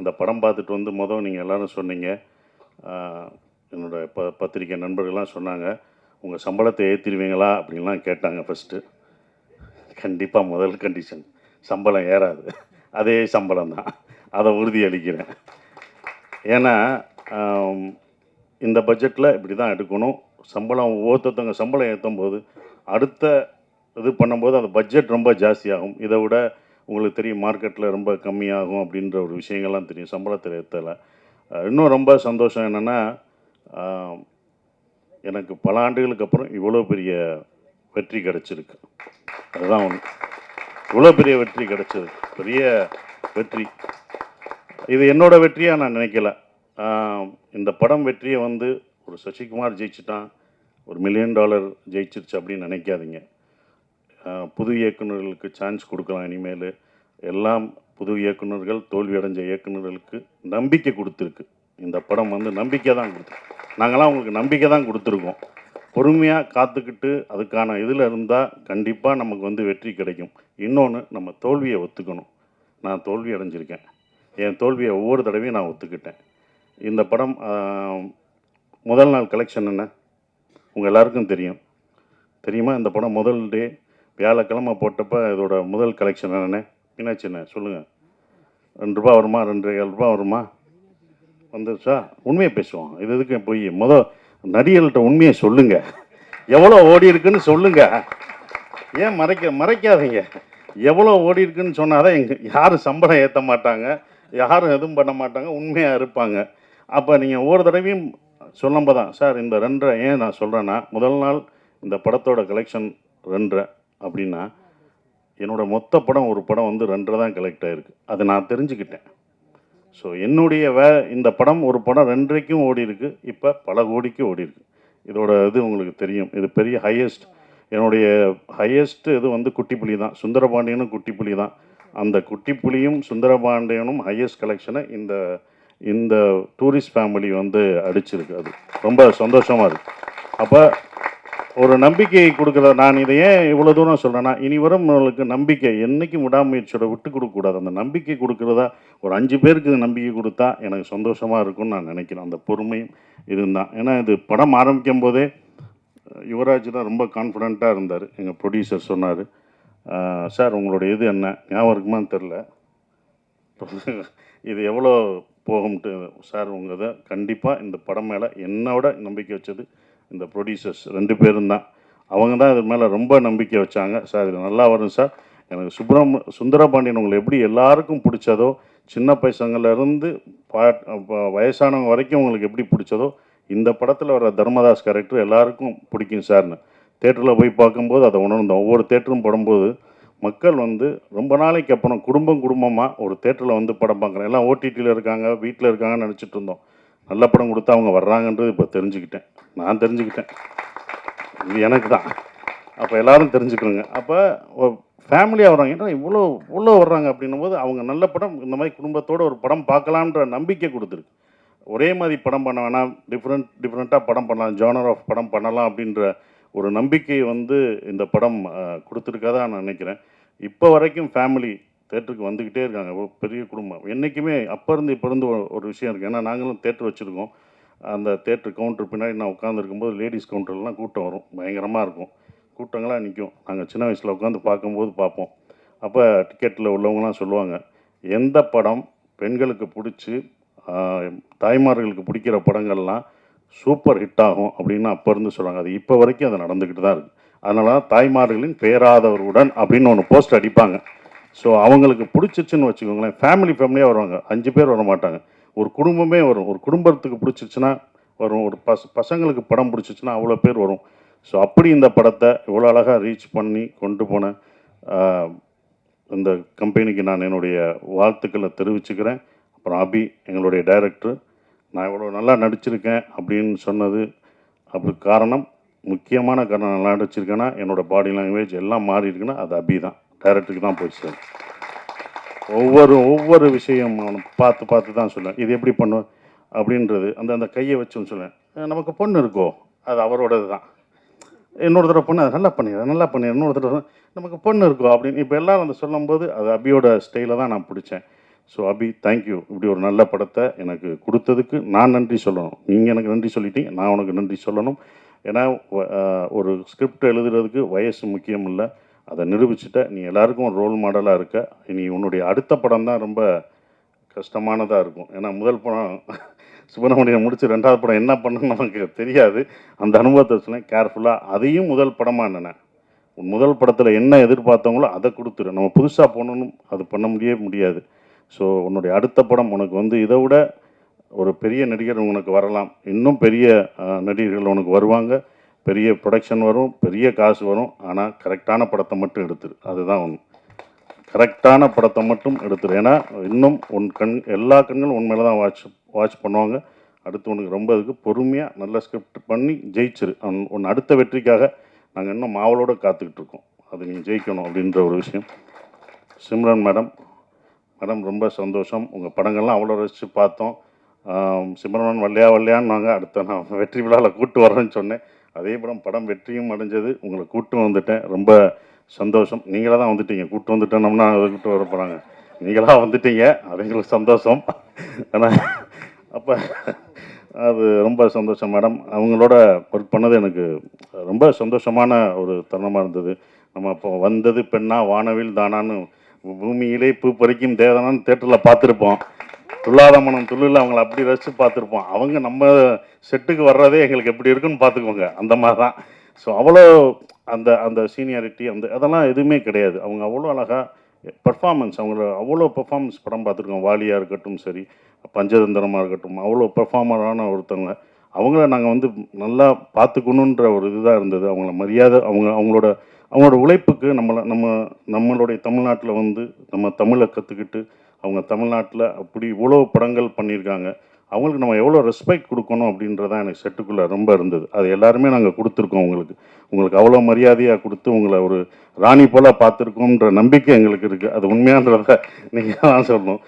அந்த படம் பார்த்துட்டு வந்து நீங்கள் எல்லோரும் சொன்னீங்க, என்னோட பத்திரிக்கை நண்பர்கள்லாம் சொன்னாங்க, உங்கள் சம்பளத்தை ஏற்றிடுவீங்களா அப்படின்லாம் கேட்டாங்க ஃபஸ்ட்டு. கண்டிப்பாக முதல் கண்டிஷன் சம்பளம் ஏறாது, அதே சம்பளம் தான், அதை உறுதியளிக்கிறேன். ஏன்னா இந்த பட்ஜெட்டில் இப்படி தான் எடுக்கணும். சம்பளம் ஒவ்வொருத்தவங்க சம்பளம் ஏற்றும் போது அடுத்த இது பண்ணும்போது அந்த பட்ஜெட் ரொம்ப ஜாஸ்தியாகும். இதை விட உங்களுக்கு தெரியும் மார்க்கெட்டில் ரொம்ப கம்மியாகும் அப்படின்ற ஒரு விஷயங்கள்லாம் தெரியும் சம்பளத்தில் ஏற்றலை. இன்னும் ரொம்ப சந்தோஷம் என்னென்னா, எனக்கு பல ஆண்டுகளுக்கு அப்புறம் இவ்வளோ பெரிய வெற்றி கிடச்சிருக்கு. அதுதான் ஒன்று, இவ்வளோ பெரிய வெற்றி கிடச்சிருக்கு, பெரிய வெற்றி. இது என்னோடய வெற்றியாக நான் நினைக்கல. இந்த படம் வெற்றியை ஒரு சசிகுமார் ஜெயிச்சுட்டான், ஒரு $1 மில்லியன் ஜெயிச்சிருச்சு அப்படின்னு நினைக்காதீங்க. புது இயக்குநர்களுக்கு சான்ஸ் கொடுக்கலாம். இனிமேல் எல்லாம் புது இயக்குநர்கள், தோல்வி அடைஞ்ச இயக்குநர்களுக்கு நம்பிக்கை கொடுத்துருக்கு. இந்த படம் நம்பிக்கை தான் கொடுத்துருக்கு. நாங்களாம் உங்களுக்கு நம்பிக்கை தான் கொடுத்துருக்கோம். பொறுமையாக காத்துக்கிட்டு அதுக்கான இதில் இருந்தால் கண்டிப்பாக நமக்கு வெற்றி கிடைக்கும். இன்னொன்று, நம்ம தோல்வியை ஒத்துக்கணும். நான் தோல்வி அடைஞ்சிருக்கேன், என் தோல்வியை ஒவ்வொரு தடவையும் நான் ஒத்துக்கிட்டேன். இந்த படம் முதல் நாள் கலெக்ஷன் என்ன உங்கள் எல்லாருக்கும் தெரியுமா? இந்த படம் முதல் டே வியாழக்கிழமை போட்டப்போ இதோட முதல் கலெக்ஷன் என்னென்ன மீனாட்சி என்ன சொல்லுங்கள்? ₹2 வருமா, ₹2.25 வருமா? வந்துருச்சா? உண்மையை பேசுவோம். இதுக்கு போய் நடிகர்கள்ட்ட உண்மையை சொல்லுங்கள். எவ்வளோ ஓடி இருக்குன்னு சொல்லுங்கள். ஏன் மறைக்காதீங்க. எவ்வளோ ஓடி இருக்குன்னு சொன்னால் தான் யாரும் சம்பளம் ஏற்ற மாட்டாங்க, யாரும் எதுவும் பண்ண மாட்டாங்க, உண்மையாக இருப்பாங்க. அப்போ நீங்கள் ஒவ்வொரு தடவையும் சொல்லும்போது தான் சார் இந்த 2 ஏன் நான் சொல்கிறேன்னா, முதல் நாள் இந்த படத்தோட கலெக்ஷன் 2 அப்படின்னா என்னோடய மொத்த படம் ஒரு படம் 2 தான் கலெக்ட் ஆகிருக்கு. அதை நான் தெரிஞ்சுக்கிட்டேன். ஸோ என்னுடைய இந்த படம் ஒரு படம் 2க்கும் ஓடி இருக்குது, இப்போ பல கோடிக்கு ஓடி இருக்குது. இதோட இது உங்களுக்கு தெரியும். இது பெரிய ஹையஸ்ட், என்னுடைய ஹையஸ்ட் இது குட்டிப்புலி தான். சுந்தரபாண்டியனும் குட்டிப்புலி தான். அந்த குட்டிப்புலியும் சுந்தரபாண்டியனும் ஹையஸ்ட் கலெக்ஷனை இந்த டூரிஸ்ட் ஃபேமிலி அடிச்சிருக்கு. அது ரொம்ப சந்தோஷமாக இருக்குது. அப்போ ஒரு நம்பிக்கை கொடுக்குற, நான் இதை ஏன் இவ்வளோ தூரம் சொல்கிறேன்னா, இனி வரும் நம்மளுக்கு நம்பிக்கை என்றைக்கும் விடாமுயற்சியோட விட்டு கொடுக்கக்கூடாது. அந்த நம்பிக்கை கொடுக்குறதா ஒரு 5 பேருக்கு நம்பிக்கை கொடுத்தா எனக்கு சந்தோஷமாக இருக்கும்னு நான் நினைக்கிறேன். அந்த பொறுமையும் இதுதான். ஏன்னா இது படம் ஆரம்பிக்கும் போதே யுவராஜ் தான் ரொம்ப கான்ஃபிடெண்ட்டாக இருந்தார். எங்கள் ப்ரொடியூசர் சொன்னார், சார் உங்களுடைய இது என்ன ஞாபகம் இருக்குமான்னு தெரில, இது எவ்வளோ போகும்ட்டு. சார் உங்கள் இதை கண்டிப்பாக இந்த படம் மேலே என்னோட நம்பிக்கை வச்சது இந்த ப்ரொடியூசர்ஸ் 2 பேரும் தான். அவங்க தான் இது மேலே ரொம்ப நம்பிக்கை வச்சாங்க. சார் இது நல்லா வரும் சார். எனக்கு சுந்தரபாண்டியன் உங்களை எப்படி எல்லாருக்கும் பிடிச்சதோ, சின்ன பசங்கள்லேருந்து வயசானவங்க வரைக்கும் உங்களுக்கு எப்படி பிடிச்சதோ, இந்த படத்தில் வர தர்மதாஸ் கேரக்டர் எல்லாருக்கும் பிடிக்கும் சார்னு தேட்டரில் போய் பார்க்கும்போது அதை உணர்ந்தோம். ஒவ்வொரு தேட்டரும் படும்போது மக்கள் ரொம்ப நாளைக்கு அப்புறம் குடும்பமாக ஒரு தேட்டரில் படம் பார்க்குறேன். எல்லாம் ஓடிடியில் இருக்காங்க, வீட்டில் இருக்காங்கன்னு நினச்சிட்டு இருந்தோம். நல்ல படம் கொடுத்தா அவங்க வர்றாங்கன்றது இப்போ தெரிஞ்சுக்கிட்டேன். நான் தெரிஞ்சுக்கிட்டேன், இது எனக்கு தான். அப்போ எல்லோரும் தெரிஞ்சுக்கணுங்க. அப்போ ஃபேமிலியாக வர்றாங்க, ஏன்னா இவ்வளோ வர்றாங்க அப்படின்னும் போது அவங்க நல்ல படம் இந்த மாதிரி குடும்பத்தோடு ஒரு படம் பார்க்கலான்ற நம்பிக்கை கொடுத்துருக்கு. ஒரே மாதிரி படம் பண்ண வேணாம், டிஃப்ரெண்ட்டாக படம் பண்ணலாம், ஜானர் ஆஃப் படம் பண்ணலாம் அப்படின்ற ஒரு நம்பிக்கை இந்த படம் கொடுத்துருக்காதான் நான் நினைக்கிறேன். இப்போ வரைக்கும் ஃபேமிலி தேட்டருக்கு வந்துக்கிட்டே இருக்காங்க. பெரிய குடும்பம் என்றைக்குமே அப்போ இருந்து இப்போ இருந்து ஒரு விஷயம் இருக்குது. ஏன்னா நாங்களும் தேட்டர் வச்சுருக்கோம். அந்த தேட்டர் கவுண்டர் பின்னாடி நான் உட்காந்துருக்கும்போது லேடிஸ் கவுண்டர்லாம் கூட்டம் வரும், பயங்கரமாக இருக்கும், கூட்டங்களாக நிற்கும். நாங்கள் சின்ன வயசில் உட்காந்து பார்க்கும்போது பார்ப்போம். அப்போ டிக்கெட்டில் உள்ளவங்களாம் சொல்லுவாங்க, எந்த படம் பெண்களுக்கு பிடிச்சி தாய்மார்களுக்கு பிடிக்கிற படங்கள்லாம் சூப்பர் ஹிட் ஆகும் அப்படின்னு அப்போ இருந்து சொல்கிறாங்க. அது இப்போ வரைக்கும் அது நடந்துக்கிட்டு தான் இருக்குது. அதனால தான் தாய்மார்களின் பேராதவருடன் அப்படின்னு ஒன்று போஸ்ட் அடிப்பாங்க. ஸோ அவங்களுக்கு பிடிச்சிச்சுன்னு வச்சுக்கோங்களேன், ஃபேமிலியாக வருவாங்க. 5 பேர் வர மாட்டாங்க, ஒரு குடும்பமே வரும். ஒரு குடும்பத்துக்கு பிடிச்சிச்சுன்னா வரும், ஒரு பசங்களுக்கு படம் பிடிச்சிச்சுன்னா அவ்வளோ பேர் வரும். ஸோ அப்படி இந்த படத்தை இவ்வளோ அழகாக ரீச் பண்ணி கொண்டு போன இந்த கம்பெனிக்கு நான் என்னுடைய வாழ்த்துக்களை தெரிவிச்சுக்கிறேன். அப்புறம் அபி எங்களுடைய டைரக்டர், நான் இவ்வளோ நல்லா நடிச்சிருக்கேன் அப்படின்னு சொன்னது அதுக்கு காரணம், முக்கியமான காரணம், நல்லா நடிச்சிருக்கேன்னா என்னோடய பாடி லாங்குவேஜ் எல்லாம் மாறி இருக்குன்னா அது அபி தான், டைரக்டருக்கு தான் போய் சார். ஒவ்வொரு விஷயம் பார்த்து தான் சொல்லுவேன், இது எப்படி பண்ணுவேன் அப்படின்றது. அந்த கையை வச்சுன்னு சொல்லுவேன். நமக்கு பொண்ணு இருக்கோ அது அவரோடது தான், இன்னொரு தடவை பொண்ணு அதை நல்லா பண்ணிடுறேன், இன்னொரு தடவை நமக்கு பொண்ணு இருக்கோ அப்படின்னு இப்போ எல்லோரும் சொல்லும்போது அது அபியோட ஸ்டைலை தான் நான் பிடிச்சேன். ஸோ அபி தேங்க்யூ, இப்படி ஒரு நல்ல படத்தை எனக்கு கொடுத்ததுக்கு நான் நன்றி சொல்லணும். நீங்கள் எனக்கு நன்றி சொல்லிட்டீங்க, நான் உனக்கு நன்றி சொல்லணும். ஏன்னா ஒரு ஸ்கிரிப்ட் எழுதுறதுக்கு வயசு முக்கியம் இல்லை, அதை நிரூபிச்சுட்ட. நீ எல்லாருக்கும் ஒரு ரோல் மாடலாக இருக்க. இனி உன்னுடைய அடுத்த படம் தான் ரொம்ப கஷ்டமானதாக இருக்கும். ஏன்னா முதல் படம் சுப்பிரமணியம் முடிச்சு 2வது படம் என்ன பண்ணணும்னு நமக்கு தெரியாது. அந்த அனுபவத்தை சொன்னேன் கேர்ஃபுல்லாக. அதையும் முதல் படமாக நினை. உன் முதல் படத்தில் என்ன எதிர்பார்த்தவங்களோ அதை கொடுத்துரு. நம்ம புதுசாக போகணுன்னு அது பண்ண முடியாது. ஸோ உன்னுடைய அடுத்த படம் உனக்கு வந்து இதை விட ஒரு பெரிய நடிகர் உனக்கு வரலாம், இன்னும் பெரிய நடிகர்கள் உனக்கு வருவாங்க, பெரிய ப்ரொடக்ஷன் வரும், பெரிய காசு வரும். ஆனால் கரெக்டான படத்தை மட்டும் எடுத்துரு. அதுதான் ஒன்று, கரெக்டான படத்தை மட்டும் எடுத்துரு. ஏன்னா இன்னும் உன் எல்லா கண்களும் உன் மேலே தான் வாட்ச் பண்ணுவாங்க. அடுத்து உனக்கு ரொம்ப இதுக்கு பொறுமையாக நல்ல ஸ்கிரிப்ட் பண்ணி ஜெயிச்சிரு. உன் அடுத்த வெற்றிக்காக நாங்கள் இன்னும் மாவளோடு காத்துக்கிட்டு இருக்கோம். அது நீங்கள் ஜெயிக்கணும் அப்படின்ற ஒரு விஷயம். சிம்ரன் மேடம் ரொம்ப சந்தோஷம். உங்கள் படங்கள்லாம் அவ்வளோ ரசித்து பார்த்தோம். சிம்ரன் வல்லையான்னு நாங்கள் அடுத்த நான் வெற்றி விழாவில் கூட்டு வரேன்னு சொன்னேன். அதே படம் வெற்றியும் அடைஞ்சது. உங்களை கூட்டு வந்துட்டேன், ரொம்ப சந்தோஷம். நீங்களாக தான் வந்துட்டீங்க, கூட்டு வந்துட்டோம்னா அதை கூட்டு வர போகிறாங்க. நீங்களாக வந்துட்டீங்க, அது எங்களுக்கு சந்தோஷம். ஆனால் அப்போ அது ரொம்ப சந்தோஷம் மேடம். அவங்களோட ஒர்க் பண்ணது எனக்கு ரொம்ப சந்தோஷமான ஒரு தருணமாக இருந்தது. நம்ம இப்போ வந்தது பெண்ணா வானவில் தானான்னு பூமியிலே பூ பறிக்கும் தேவதானான்னு தேட்டரில் பார்த்துருப்போம். துள்ளாத மனம் துள்ளில் அவங்கள அப்படி ரசித்து பார்த்துருப்போம். அவங்க நம்ம செட்டுக்கு வர்றதே எங்களுக்கு எப்படி இருக்குன்னு பார்த்துக்கோங்க, அந்த மாதிரி தான். ஸோ அவ்வளோ அந்த அந்த சீனியாரிட்டி அதெல்லாம் எதுவுமே கிடையாது. அவங்க அவ்வளோ அழகாக பர்ஃபார்மன்ஸ், அவங்கள அவ்வளோ பர்ஃபார்மன்ஸ் படம் பார்த்துருக்கோம். வாலியாக இருக்கட்டும் சரி, பஞ்சதந்திரமாக இருக்கட்டும், அவ்வளோ பர்ஃபார்மரான ஒருத்தவங்க. அவங்கள நாங்கள் வந்து நல்லா பார்த்துக்கணுன்ற ஒரு இதுதான் இருந்தது. அவங்கள மரியாதை, அவங்களோட உழைப்புக்கு நம்மளுடைய தமிழ்நாட்டில் வந்து நம்ம தமிழை கற்றுக்கிட்டு அவங்க தமிழ்நாட்டில் அப்படி இவ்வளோ படங்கள் பண்ணியிருக்காங்க. அவங்களுக்கு நம்ம எவ்வளோ ரெஸ்பெக்ட் கொடுக்கணும் அப்படின்றதான் எனக்கு செட்டுக்குள்ளே ரொம்ப இருந்தது. அது எல்லாருமே நாங்கள் கொடுத்துருக்கோம். உங்களுக்கு அவ்வளோ மரியாதையாக கொடுத்து உங்களை ஒரு ராணி போல் பார்த்துருக்கோன்ற நம்பிக்கை எங்களுக்கு இருக்குது. அது உண்மையான்றத நீங்கள் தான் சொல்லணும்.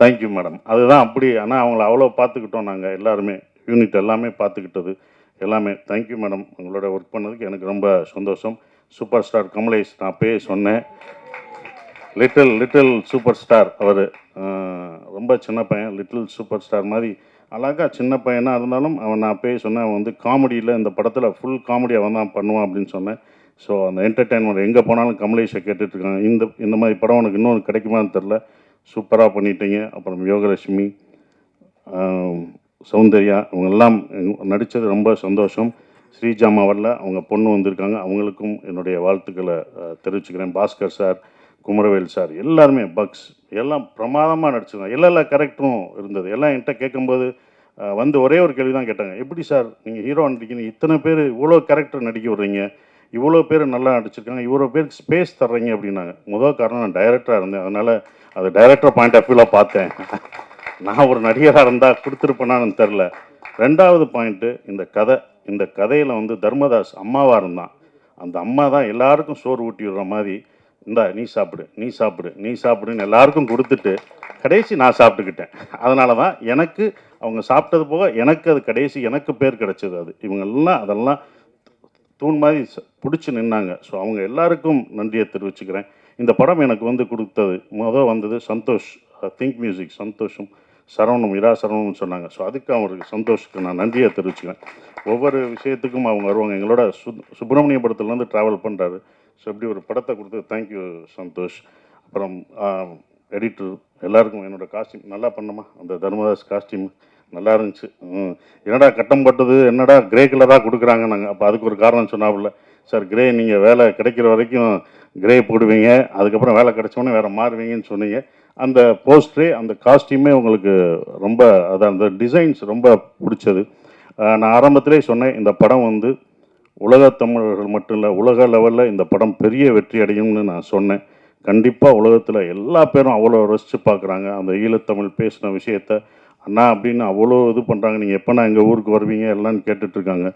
Thank you madam. அதுதான் அப்படி. ஆனால் அவங்கள அவ்வளோ பார்த்துக்கிட்டோம் நாங்கள் எல்லாருமே, யூனிட் எல்லாமே பார்த்துக்கிட்டது எல்லாமே. Thank you madam. உங்களோட ஒர்க் பண்ணதுக்கு எனக்கு ரொம்ப சந்தோஷம். சூப்பர் ஸ்டார் கமலேஷ், நான் அப்பயே சொன்னேன், லிட்டில் சூப்பர் ஸ்டார். அவர் ரொம்ப சின்ன பையன், லிட்டில் சூப்பர் ஸ்டார் மாதிரி அழகாக சின்ன பையனாக இருந்தாலும் நான் அப்பயே சொன்னேன், அவன் வந்து காமெடியில் இந்த படத்தில் ஃபுல் காமெடி அவன் தான் பண்ணுவான் அப்படின்னு சொன்னேன். ஸோ அந்த என்டர்டெயின்மெண்ட் எங்கே போனாலும் கமலேஷை கேட்டுட்ருக்காங்க. இந்த மாதிரி படம் உனக்கு இன்னொன்று கிடைக்குமான்னு தெரில, சூப்பராக பண்ணிட்டீங்க. அப்புறம் யோகலட்சுமி, சௌந்தர்யா, இவங்கெல்லாம் நடித்தது ரொம்ப சந்தோஷம். ஸ்ரீஜாமா வரல, அவங்க பொண்ணு வந்திருக்காங்க, அவங்களுக்கும் என்னுடைய வாழ்த்துக்களை தெரிவிச்சுக்கிறேன். பாஸ்கர் சார், குமரவேல் சார், எல்லாருமே பக்ஸ் எல்லாம் பிரமாதமாக நடிச்சிருந்தாங்க. எல்லா கேரக்டரும் இருந்தது. எல்லாம் என்கிட்ட கேட்கும்போது வந்து ஒரே ஒரு கேள்வி தான் கேட்டாங்க, எப்படி சார் நீங்கள் ஹீரோ நடிக்கிறீங்க, இத்தனை பேர் இவ்வளோ கேரக்டர் நடிக்க விட்றீங்க, இவ்வளோ பேர் நல்லா நடிச்சிருக்காங்க, இவ்வளோ பேருக்கு ஸ்பேஸ் தர்றீங்க அப்படின்னாங்க. முதல் காரணம் நான் டைரக்டராக இருந்தேன், அதனால் அது டைரக்டர் பாயிண்ட் ஆஃப் வியூவில் பார்த்தேன். நான் ஒரு நடிகராக இருந்தால் கொடுத்துருப்பேனான்னு தெரில. 2வது பாயிண்ட்டு, இந்த கதையில் வந்து தர்மதாஸ் அம்மாவாக இருந்தான். அந்த அம்மா தான் எல்லாருக்கும் சோறு ஊட்டி விடுற மாதிரி, இந்தா நீ சாப்பிடுன்னு எல்லாருக்கும் கொடுத்துட்டு கடைசி நான் சாப்பிட்டுக்கிட்டேன். அதனால தான் எனக்கு அவங்க சாப்பிட்டது போக எனக்கு அது கடைசி எனக்கு பேர் கிடச்சிது. அது இவங்கெல்லாம் அதெல்லாம் தூண் மாதிரி பிடிச்சி நின்னாங்க. ஸோ அவங்க எல்லாருக்கும் நன்றியை தெரிவிச்சுக்கிறேன். இந்த படம் எனக்கு வந்து கொடுத்தது வந்தது சந்தோஷ், திங்க் மியூசிக் சந்தோஷம், சரவணம், இரா சரவணம்னு சொன்னாங்க. ஸோ அதுக்கு அவருக்கு சந்தோஷத்துக்கு நான் நன்றியை தெரிவிச்சுக்கிறேன். ஒவ்வொரு விஷயத்துக்கும் அவங்க வருவாங்க. எங்களோட சுப்பிரமணிய படத்துலேருந்து ட்ராவல் பண்ணுறாரு. ஸோ இப்படி ஒரு படத்தை கொடுத்து தேங்க்யூ சந்தோஷ். அப்புறம் எடிட்டர் எல்லாருக்கும் என்னோடய காஸ்டியூம் நல்லா பண்ணமா, அந்த தர்மதாஸ் காஸ்டியூம் நல்லா இருந்துச்சு. என்னடா கட்டம் பட்டது, என்னடா கிரே கலராக கொடுக்குறாங்க நாங்கள். அப்போ அதுக்கு ஒரு காரணம் சொன்னாப்புல, சார் கிரே நீங்கள் வேலை கிடைக்கிற வரைக்கும் கிரே போடுவீங்க, அதுக்கப்புறம் வேலை கிடைச்சோன்னே வேறு மாறுவீங்கன்னு சொன்னீங்க. அந்த போஸ்டரே அந்த காஸ்டியூமே உங்களுக்கு ரொம்ப அந்த டிசைன்ஸ் ரொம்ப பிடிச்சது. நான் ஆரம்பத்திலே சொன்னேன், இந்த படம் வந்து உலகத் தமிழர்கள் மட்டும் இல்லை, உலக லெவலில் இந்த படம் பெரிய வெற்றி அடையும்னு நான் சொன்னேன். கண்டிப்பாக உலகத்தில் எல்லா பேரும் அவ்வளோ ரசித்து பார்க்குறாங்க. அந்த ஈழத்தமிழ் பேசின விஷயத்த அண்ணா அப்படின்னு அவ்வளோ இது பண்ணுறாங்க. நீங்கள் எப்போ நான் எங்கள் ஊருக்கு வருவீங்க எல்லாம்னு கேட்டுட்ருக்காங்க.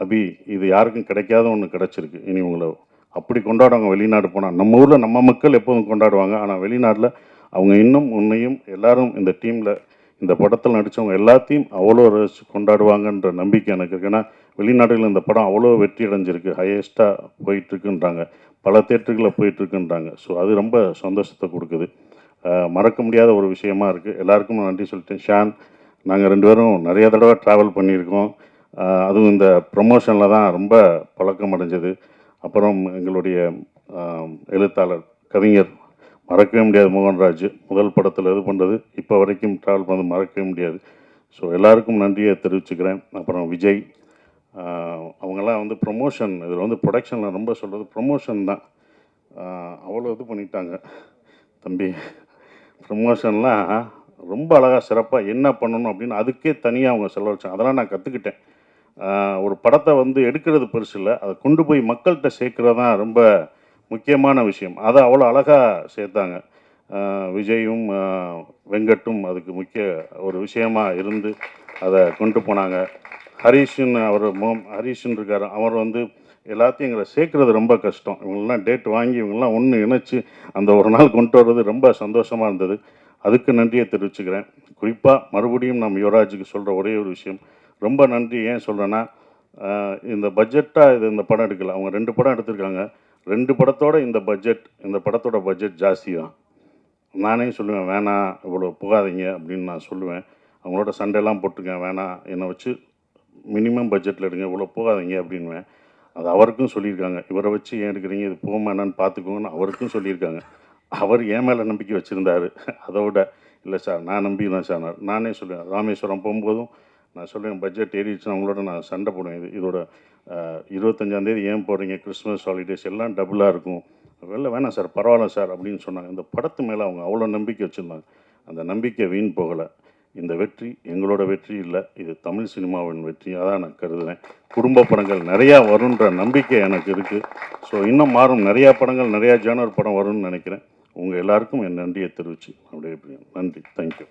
அபி, இது யாருக்கும் கிடைக்காத ஒன்று கிடச்சிருக்கு. இனி உங்களை அப்படி கொண்டாடுவாங்க வெளிநாடு போனால். நம்ம ஊரில் நம்ம மக்கள் எப்போதும் கொண்டாடுவாங்க, ஆனால் வெளிநாட்டில் அவங்க இன்னும் உன்னையும் எல்லாரும் இந்த டீமில் இந்த படத்தில் நடித்தவங்க எல்லாத்தையும் அவ்வளோ ரசித்து கொண்டாடுவாங்கன்ற நம்பிக்கை எனக்கு இருக்குது. ஏன்னா வெளிநாடுகளில் இந்த படம் அவ்வளோ வெற்றி அடைஞ்சிருக்கு, ஹையஸ்ட்டாக போயிட்டுருக்குன்றாங்க, பல தேட்டர்களில் போயிட்டுருக்குன்றாங்க. ஸோ அது ரொம்ப சந்தோஷத்தை கொடுக்குது. மறக்க முடியாத ஒரு விஷயமா இருக்குது. எல்லாருக்கும் நான் நன்றி சொல்லிட்டேன். ஷான், நாங்கள் 2 பேரும் நிறைய தடவை ட்ராவல் பண்ணியிருக்கோம். அதுவும் இந்த ப்ரமோஷனில் தான் ரொம்ப பழக்கம் அடைஞ்சது. அப்புறம் எங்களுடைய எழுத்தாளர், கவிஞர், மறக்கவே முடியாது மோகன்ராஜ், முதல் படத்தில் இது பண்ணுறது இப்போ வரைக்கும் ட்ராவல் பண்ணது மறக்கவே முடியாது. ஸோ எல்லாருக்கும் நன்றியை தெரிவிச்சுக்கிறேன். அப்புறம் விஜய், அவங்கெல்லாம் வந்து ப்ரொமோஷன், இதில் வந்து ப்ரொடக்ஷனில் ரொம்ப சொல்கிறது ப்ரொமோஷன் தான். அவ்வளோ இது பண்ணிட்டாங்க தம்பி. ப்ரொமோஷன்லாம் ரொம்ப அழகாக சிறப்பாக என்ன பண்ணணும் அப்படின்னு அதுக்கே தனியாக அவங்க செலவழிச்சாங்க. அதெல்லாம் நான் கற்றுக்கிட்டேன். ஒரு படத்தை வந்து எடுக்கிறது பெருசு இல்லை, அதை கொண்டு போய் மக்கள்கிட்ட சேர்க்குறது தான் ரொம்ப முக்கியமான விஷயம். அதை அவ்வளோ அழகாக சேர்த்தாங்க. விஜயும் வெங்கட்டும் அதுக்கு முக்கிய ஒரு விஷயமாக இருந்து அதை கொண்டு போனாங்க. ஹரீஷன், ஹரீஷன் இருக்கார், அவர் வந்து எல்லாத்தையும் எங்களை சேர்க்குறது ரொம்ப கஷ்டம். இவங்கெல்லாம் டேட் வாங்கி இவங்கெல்லாம் ஒன்று இணைச்சி அந்த ஒரு நாள் கொண்டு வர்றது ரொம்ப சந்தோஷமாக இருந்தது. அதுக்கு நன்றியை தெரிவிச்சுக்கிறேன். குறிப்பாக மறுபடியும் நம்ம யுவராஜுக்கு சொல்கிற ஒரே ஒரு விஷயம், ரொம்ப நன்றி. ஏன் சொல்கிறேன்னா, இந்த பட்ஜெட்டாக இது இந்த படம் எடுக்கல, அவங்க 2 படம் எடுத்திருக்காங்க. 2 படத்தோட இந்த படத்தோட பட்ஜெட் ஜாஸ்தி தான். நானே சொல்லுவேன், வேணாம் இவ்வளோ போகாதீங்க அப்படின்னு நான் சொல்லுவேன். அவங்களோட சண்டைலாம் போட்டிருக்கேன், வேணாம் என்னை வச்சு மினிமம் பட்ஜெட்டில் எடுங்க, இவ்வளோ போகாதீங்க அப்படின்வேன். அது அவருக்கும் சொல்லியிருக்காங்க, இவரை வச்சு ஏன் எடுக்கிறீங்க, இது போகுமா என்னன்னு பார்த்துக்கோங்கன்னு அவருக்கும் சொல்லியிருக்காங்க. அவர் என் மேலே நம்பிக்கை வச்சுருந்தார். அதோட இல்லை சார் நான் நம்பிதான் சார். நானே சொல்லுவேன், ராமேஸ்வரம் போகும்போதும் நான் சொல்லுவேன், பட்ஜெட் ஏறிடுச்சுன்னா அவங்களோட நான் சண்டை போடுவேன். இதோட 25ஆந்தேதி ஏன் போடுறீங்க, கிறிஸ்மஸ் ஹாலிடேஸ் எல்லாம் டபுளாக இருக்கும், வெளில வேணாம் சார், பரவாயில்ல சார் அப்படின்னு சொன்னாங்க. இந்த படத்து மேலே அவங்க அவ்வளோ நம்பிக்கை வச்சுருந்தாங்க. அந்த நம்பிக்கை வீண் போகலை. இந்த வெற்றி எங்களோட வெற்றி இல்லை, இது தமிழ் சினிமாவின் வெற்றியாக தான் நான் கருதுகிறேன். குடும்ப படங்கள் நிறையா வருன்ற நம்பிக்கை எனக்கு இருக்குது. ஸோ இன்னும் மாறும், நிறையா படங்கள், நிறையா ஜானர் படம் வரும்னு நினைக்கிறேன். உங்கள் எல்லாருக்கும் என் நன்றியை தெரிவித்து அப்படியே நன்றி. தேங்க்யூ.